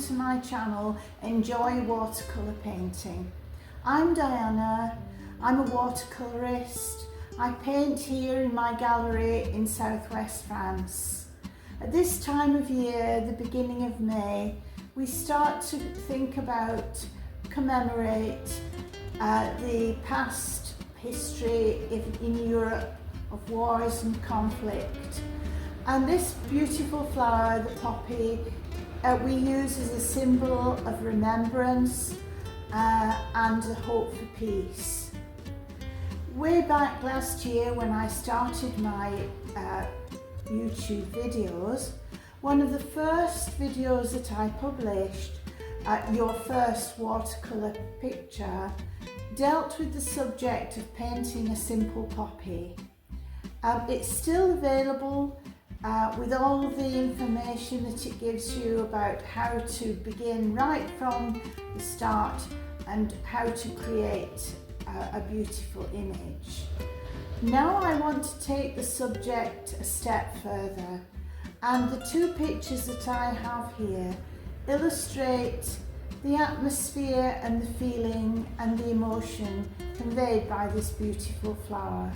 to my channel Enjoy Watercolour Painting. I'm Diana, I'm a watercolourist. I paint here in my gallery in southwest France. At this time of year, the beginning of May, we start to think about, commemorate the past history in Europe of wars and conflict. And this beautiful flower, the poppy, we use as a symbol of remembrance and a hope for peace. Way back last year when I started my YouTube videos, one of the first videos that I published, Your First Watercolour Picture, dealt with the subject of painting a simple poppy. It's still available with all the information that it gives you about how to begin right from the start and how to create a beautiful image. Now I want to take the subject a step further, and the two pictures that I have here illustrate the atmosphere and the feeling and the emotion conveyed by this beautiful flower.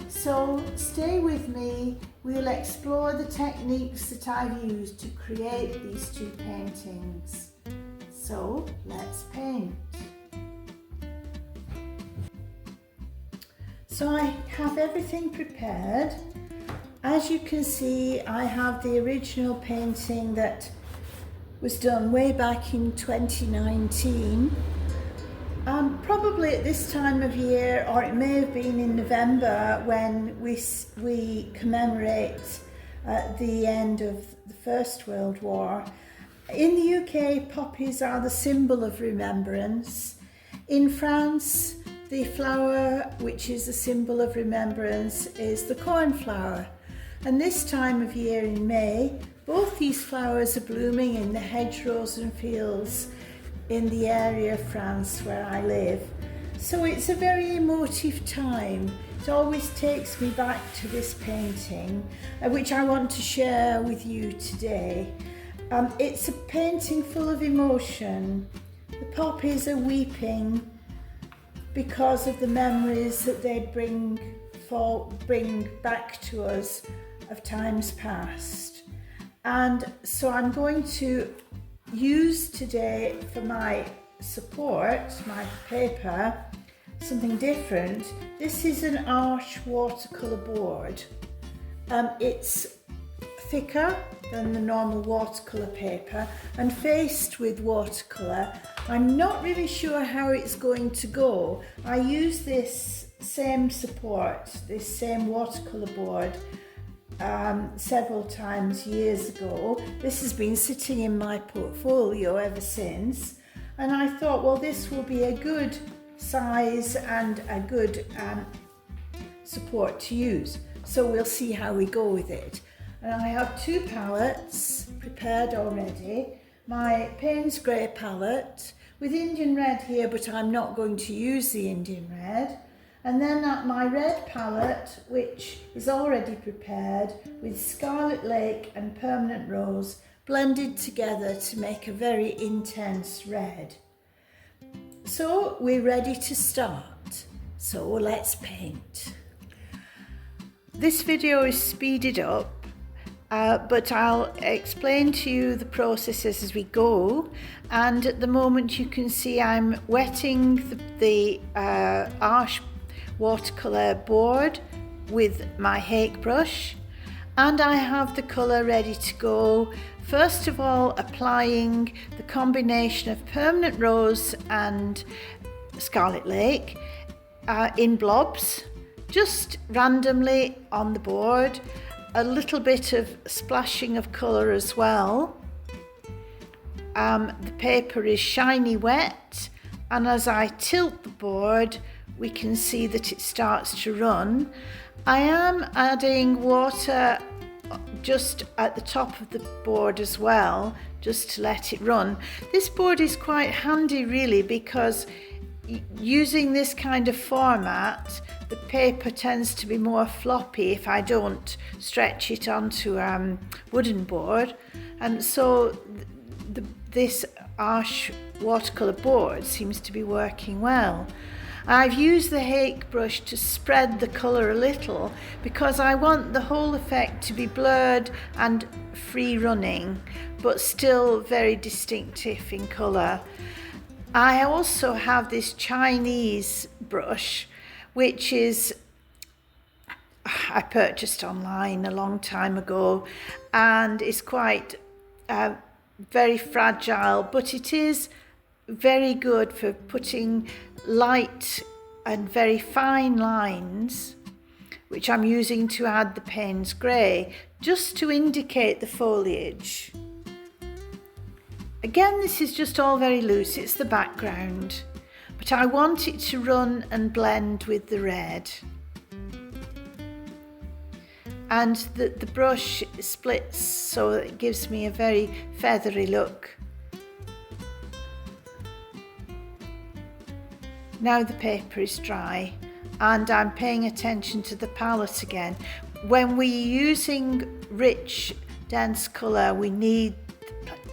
So stay with me, we'll explore the techniques that I've used to create these two paintings. So let's paint. So I have everything prepared. As you can see, I have the original painting that was done way back in 2019. Probably at this time of year, or it may have been in November, when we commemorate the end of the First World War. In the UK, poppies are the symbol of remembrance. In France, the flower which is a symbol of remembrance is the cornflower. And this time of year in May, both these flowers are blooming in the hedgerows and fields in the area of France where I live. So it's a very emotive time. It always takes me back to this painting, which I want to share with you today. It's a painting full of emotion. The poppies are weeping because of the memories that they bring back to us of times past. And so I'm going to use today for my support, my paper, something different. This is an Arch watercolour board. It's thicker than the normal watercolour paper and faced with watercolour. I'm not really sure how it's going to go. I used this same support, this same watercolour board several times years ago. This has been sitting in my portfolio ever since, and I thought, well, this will be a good size and a good support to use. So we'll see how we go with it. And I have two palettes prepared already. My Payne's Grey palette with Indian red here, but I'm not going to use the Indian red. And then my red palette, which is already prepared with Scarlet Lake and Permanent Rose blended together to make a very intense red. So we're ready to start. So let's paint. This video is speeded up, but I'll explain to you the processes as we go. And at the moment you can see I'm wetting the Arch watercolour board with my Hake brush, and I have the colour ready to go. First of all, applying the combination of Permanent Rose and Scarlet Lake in blobs, just randomly on the board. A little bit of splashing of colour as well. The paper is shiny wet, and as I tilt the board we can see that it starts to run. I am adding water just at the top of the board as well, just to let it run. This board is quite handy really, because using this kind of format, the paper tends to be more floppy if I don't stretch it onto a wooden board, and so this Arch watercolour board seems to be working well. I've used the Hake brush to spread the colour a little because I want the whole effect to be blurred and free running, but still very distinctive in colour. I also have this Chinese brush, which I purchased online a long time ago, and it's quite very fragile, but it is very good for putting light and very fine lines, which I'm using to add the Payne's grey, just to indicate the foliage. Again, this is just all very loose, it's the background, but I want it to run and blend with the red. And the brush splits so it gives me a very feathery look. Now the paper is dry and I'm paying attention to the palette again. When we're using rich, dense colour, we need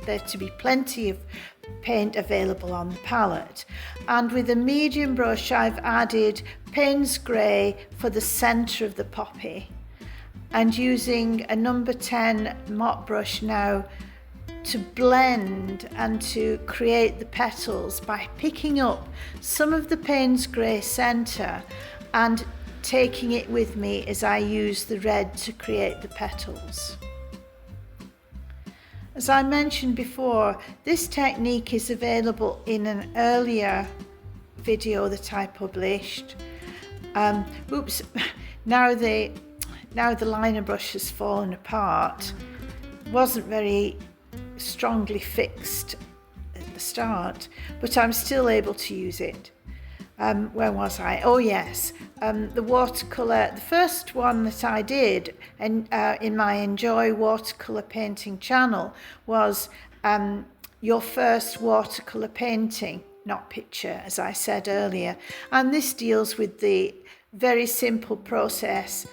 there to be plenty of paint available on the palette. And with a medium brush, I've added Payne's grey for the centre of the poppy, and using a number 10 mop brush now to blend and to create the petals by picking up some of the Payne's grey centre and taking it with me as I use the red to create the petals. As I mentioned before, this technique is available in an earlier video that I published. Now the liner brush has fallen apart. Wasn't very strongly fixed at the start, but I'm still able to use it. Where was I? Oh yes, the watercolour, the first one that I did in my Enjoy Watercolour Painting channel was your first watercolour painting, not picture, as I said earlier. And this deals with the very simple process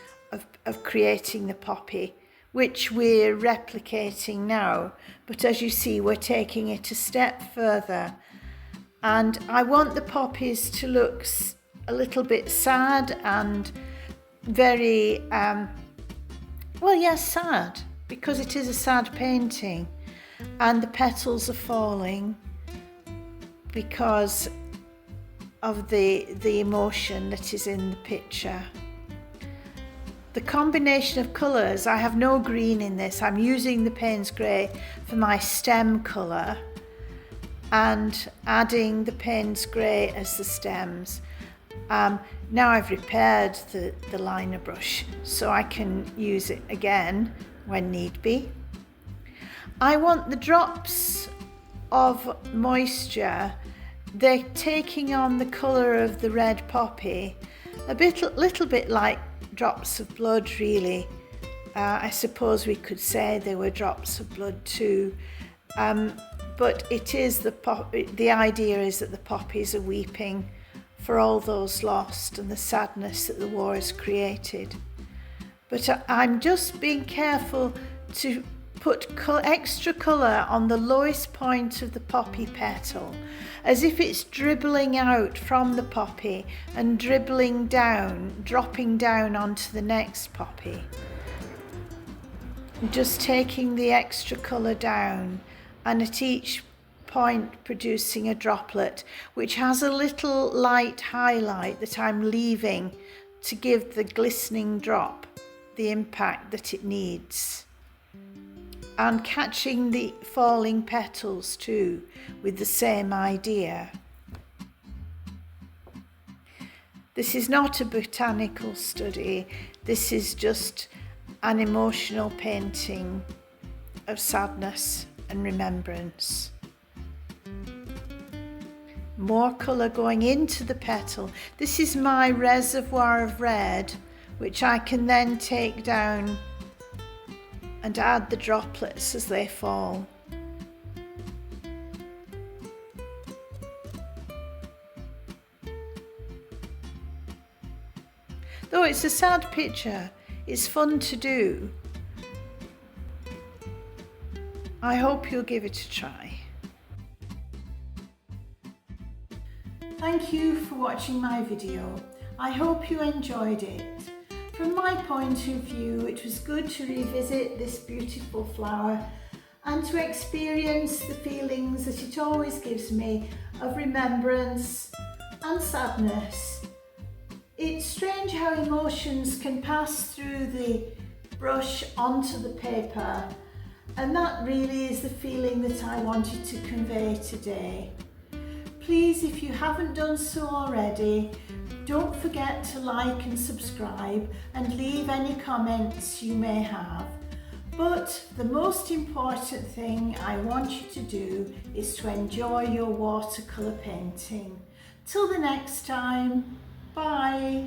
of creating the poppy, which we're replicating now, but as you see, we're taking it a step further. And I want the poppies to look a little bit sad and very, sad, because it is a sad painting. And the petals are falling because of the emotion that is in the picture. The combination of colours, I have no green in this. I'm using the Payne's grey for my stem colour and adding the Payne's grey as the stems. Now I've repaired the liner brush so I can use it again when need be. I want the drops of moisture, they're taking on the colour of the red poppy, little bit like drops of blood really. I suppose we could say they were drops of blood too, but it is the idea is that the poppies are weeping for all those lost and the sadness that the war has created. But I'm just being careful to put extra colour on the lowest point of the poppy petal, as if it's dribbling out from the poppy and dropping down onto the next poppy. Just taking the extra colour down, and at each point producing a droplet which has a little light highlight that I'm leaving to give the glistening drop the impact that it needs. And catching the falling petals too with the same idea. This is not a botanical study, this is just an emotional painting of sadness and remembrance. More colour going into the petal. This is my reservoir of red, which I can then take down and add the droplets as they fall. Though it's a sad picture, it's fun to do. I hope you'll give it a try. Thank you for watching my video. I hope you enjoyed it. From my point of view, it was good to revisit this beautiful flower and to experience the feelings that it always gives me of remembrance and sadness. It's strange how emotions can pass through the brush onto the paper, and that really is the feeling that I wanted to convey today. Please, if you haven't done so already, don't forget to like and subscribe and leave any comments you may have. But the most important thing I want you to do is to enjoy your watercolour painting. Till the next time, bye.